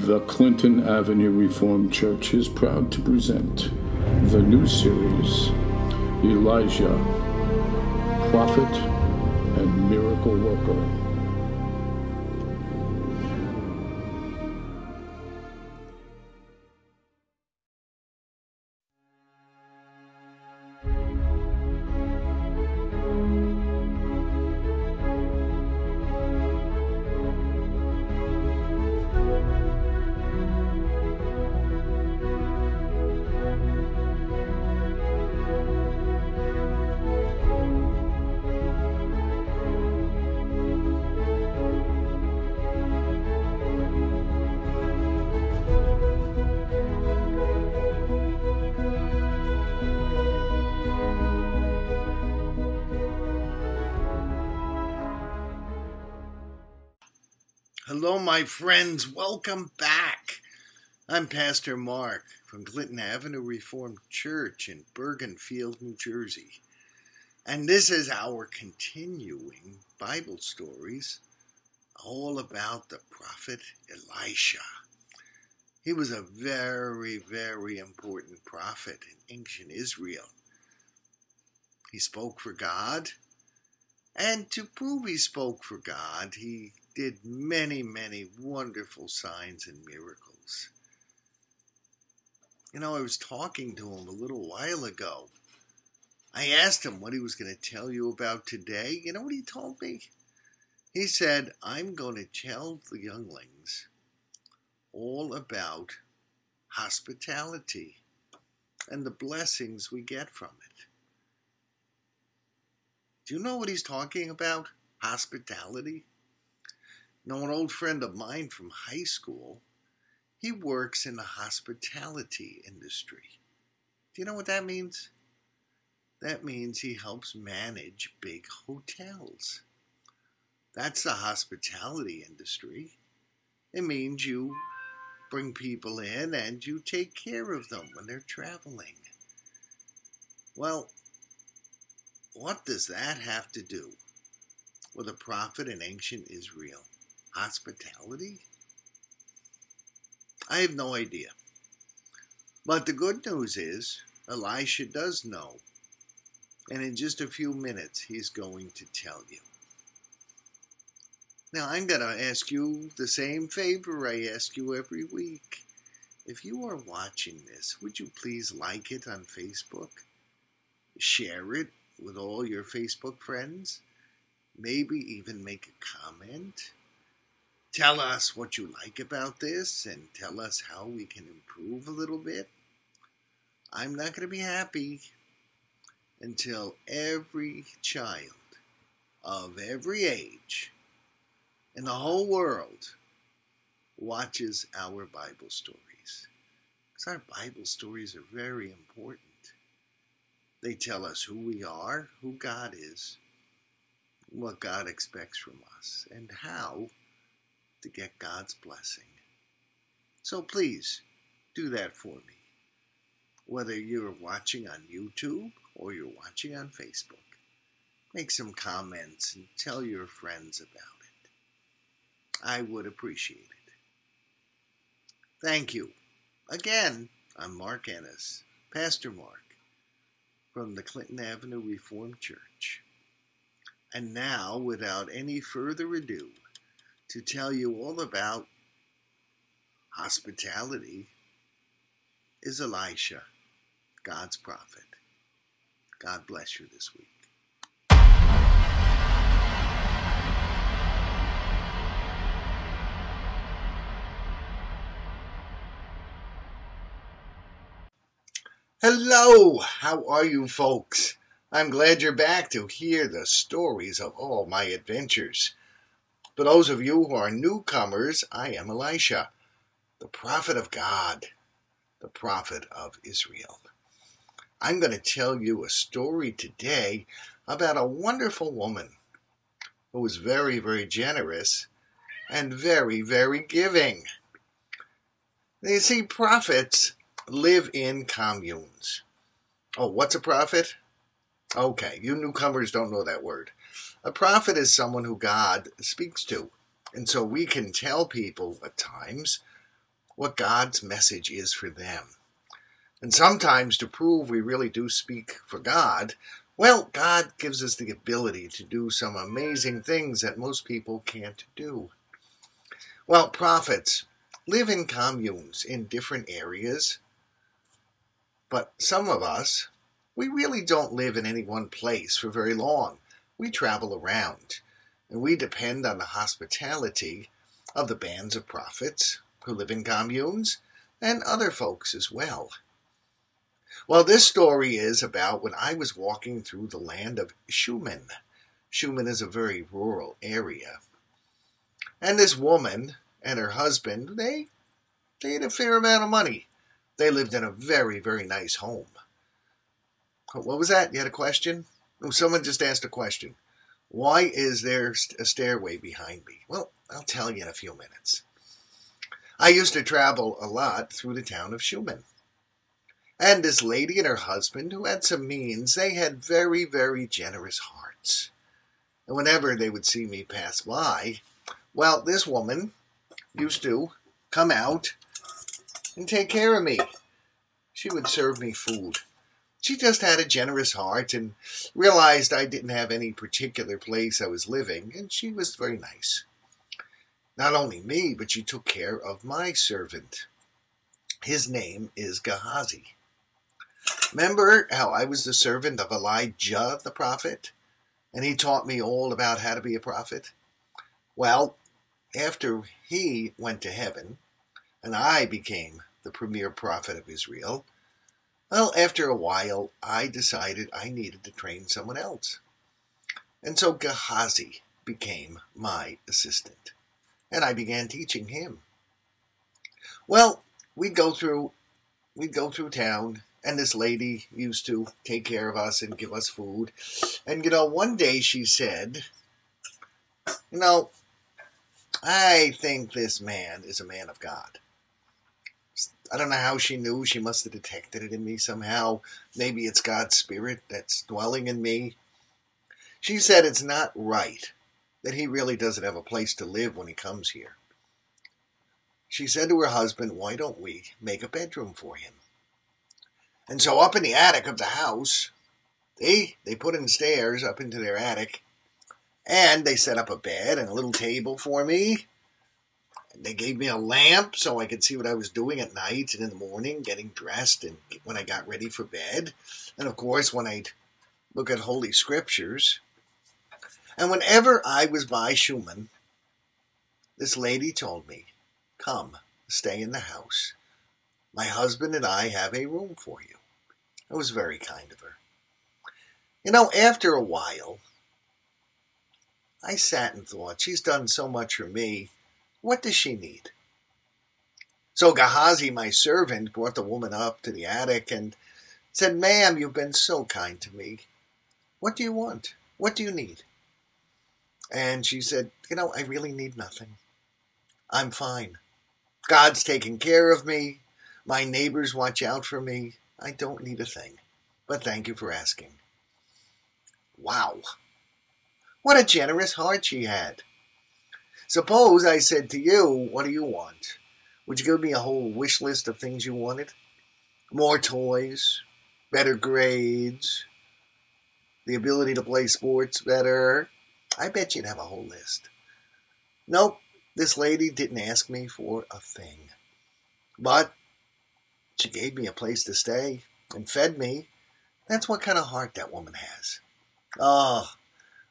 The Clinton Avenue Reformed Church is proud to present the new series, Elijah, Prophet and Miracle Worker. Hello, my friends. Welcome back. I'm Pastor Mark from Clinton Avenue Reformed Church in Bergenfield, New Jersey. And this is our continuing Bible stories all about the prophet Elisha. He was a very, very important prophet in ancient Israel. He spoke for God, and to prove he spoke for God, he did many, many wonderful signs and miracles. You know, I was talking to him a little while ago. I asked him what he was going to tell you about today. You know what he told me? He said, I'm going to tell the younglings all about hospitality and the blessings we get from it. Do you know what he's talking about? Hospitality? You know, an old friend of mine from high school, he works in the hospitality industry. Do you know what that means? That means he helps manage big hotels. That's the hospitality industry. It means you bring people in and you take care of them when they're traveling. Well, what does that have to do with a prophet in ancient Israel? Hospitality? I have no idea. But the good news is, Elisha does know. And in just a few minutes, he's going to tell you. Now, I'm going to ask you the same favor I ask you every week. If you are watching this, would you please like it on Facebook? Share it with all your Facebook friends? Maybe even make a comment? Tell us what you like about this and tell us how we can improve a little bit. I'm not going to be happy until every child of every age in the whole world watches our Bible stories. Because our Bible stories are very important. They tell us who we are, who God is, what God expects from us, and how to get God's blessing. So please, do that for me. Whether you're watching on YouTube or you're watching on Facebook, make some comments and tell your friends about it. I would appreciate it. Thank you. Again, I'm Mark Ennis, Pastor Mark, from the Clinton Avenue Reformed Church. And now, without any further ado, to tell you all about hospitality is Elisha, God's prophet. God bless you this week. Hello, how are you folks? I'm glad you're back to hear the stories of all my adventures. For those of you who are newcomers, I am Elisha, the prophet of God, the prophet of Israel. I'm going to tell you a story today about a wonderful woman who was very, very generous and very, very giving. You see, prophets live in communes. Oh, what's a prophet? Okay, you newcomers don't know that word. A prophet is someone who God speaks to. And so we can tell people at times what God's message is for them. And sometimes to prove we really do speak for God, well, God gives us the ability to do some amazing things that most people can't do. Well, prophets live in communes in different areas, but some of us, we really don't live in any one place for very long. We travel around, and we depend on the hospitality of the bands of prophets who live in communes and other folks as well. Well, this story is about when I was walking through the land of Shumen. Shumen is a very rural area. And this woman and her husband, they had a fair amount of money. They lived in a very, very nice home. What was that? You had a question? Oh, someone just asked a question. Why is there a stairway behind me? Well, I'll tell you in a few minutes. I used to travel a lot through the town of Shumen. And this lady and her husband, who had some means, they had very, very generous hearts. And whenever they would see me pass by, well, this woman used to come out and take care of me. She would serve me food. She just had a generous heart and realized I didn't have any particular place I was living, and she was very nice. Not only me, but she took care of my servant. His name is Gehazi. Remember how I was the servant of Elijah the prophet? And he taught me all about how to be a prophet? Well, after he went to heaven, and I became the premier prophet of Israel, well, after a while, I decided I needed to train someone else. And so Gehazi became my assistant, and I began teaching him. Well, we'd go through town, and this lady used to take care of us and give us food. And, one day she said, I think this man is a man of God. I don't know how she knew. She must have detected it in me somehow. Maybe it's God's Spirit that's dwelling in me. She said it's not right that he really doesn't have a place to live when he comes here. She said to her husband, why don't we make a bedroom for him? And so up in the attic of the house, they put in stairs up into their attic, and they set up a bed and a little table for me. They gave me a lamp so I could see what I was doing at night and in the morning, getting dressed and when I got ready for bed. And of course, when I'd look at Holy Scriptures. And whenever I was by Shumen, this lady told me, come, stay in the house. My husband and I have a room for you. It was very kind of her. After a while, I sat and thought, she's done so much for me. What does she need? So Gehazi, my servant, brought the woman up to the attic and said, ma'am, you've been so kind to me. What do you want? What do you need? And she said, I really need nothing. I'm fine. God's taking care of me. My neighbors watch out for me. I don't need a thing. But thank you for asking. Wow. What a generous heart she had. Suppose I said to you, what do you want? Would you give me a whole wish list of things you wanted? More toys, better grades, the ability to play sports better. I bet you'd have a whole list. Nope, this lady didn't ask me for a thing. But she gave me a place to stay and fed me. That's what kind of heart that woman has. Oh,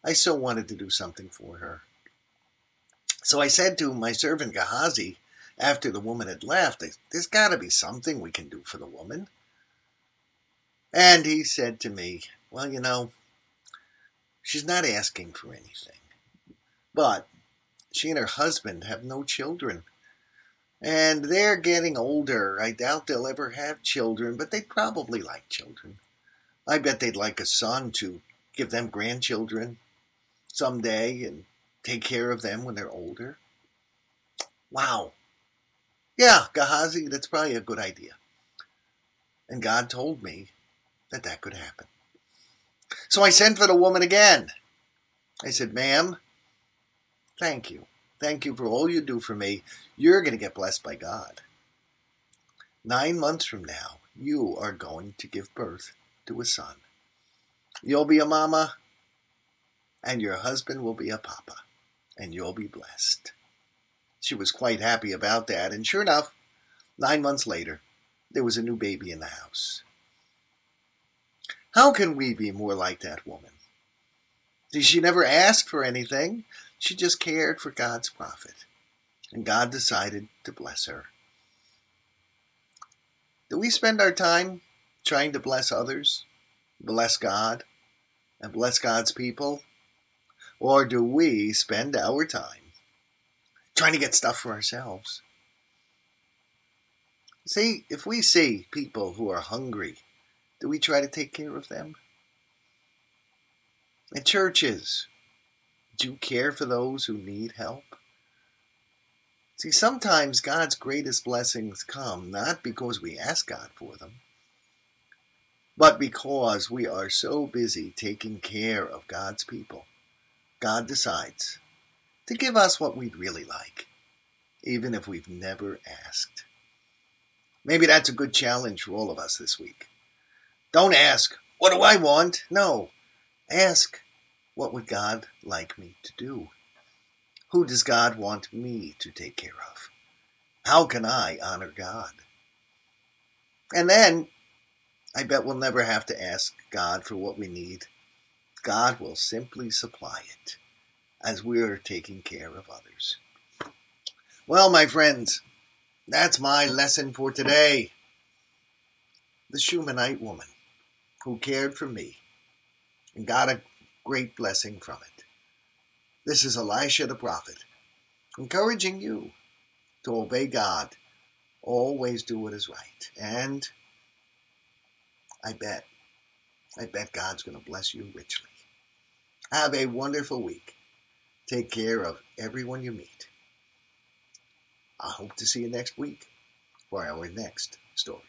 I so wanted to do something for her. So I said to my servant Gehazi, after the woman had left, there's got to be something we can do for the woman. And he said to me, well, she's not asking for anything. But she and her husband have no children. And they're getting older. I doubt they'll ever have children, but they'd probably like children. I bet they'd like a son to give them grandchildren someday and take care of them when they're older. Wow. Yeah, Gehazi, that's probably a good idea. And God told me that could happen. So I sent for the woman again. I said, ma'am, thank you. Thank you for all you do for me. You're going to get blessed by God. 9 months from now, you are going to give birth to a son. You'll be a mama, and your husband will be a papa, and you'll be blessed. She was quite happy about that, and sure enough, 9 months later, there was a new baby in the house. How can we be more like that woman? She never asked for anything. She just cared for God's prophet, and God decided to bless her. Do we spend our time trying to bless others, bless God, and bless God's people? Or do we spend our time trying to get stuff for ourselves? See, if we see people who are hungry, do we try to take care of them? At churches, do you care for those who need help? See, sometimes God's greatest blessings come not because we ask God for them, but because we are so busy taking care of God's people. God decides to give us what we'd really like, even if we've never asked. Maybe that's a good challenge for all of us this week. Don't ask, what do I want? No, ask, what would God like me to do? Who does God want me to take care of? How can I honor God? And then, I bet we'll never have to ask God for what we need. God will simply supply it as we're taking care of others. Well, my friends, that's my lesson for today. The Shunammite woman who cared for me and got a great blessing from it. This is Elisha the prophet, encouraging you to obey God, always do what is right. And I bet God's going to bless you richly. Have a wonderful week. Take care of everyone you meet. I hope to see you next week for our next story.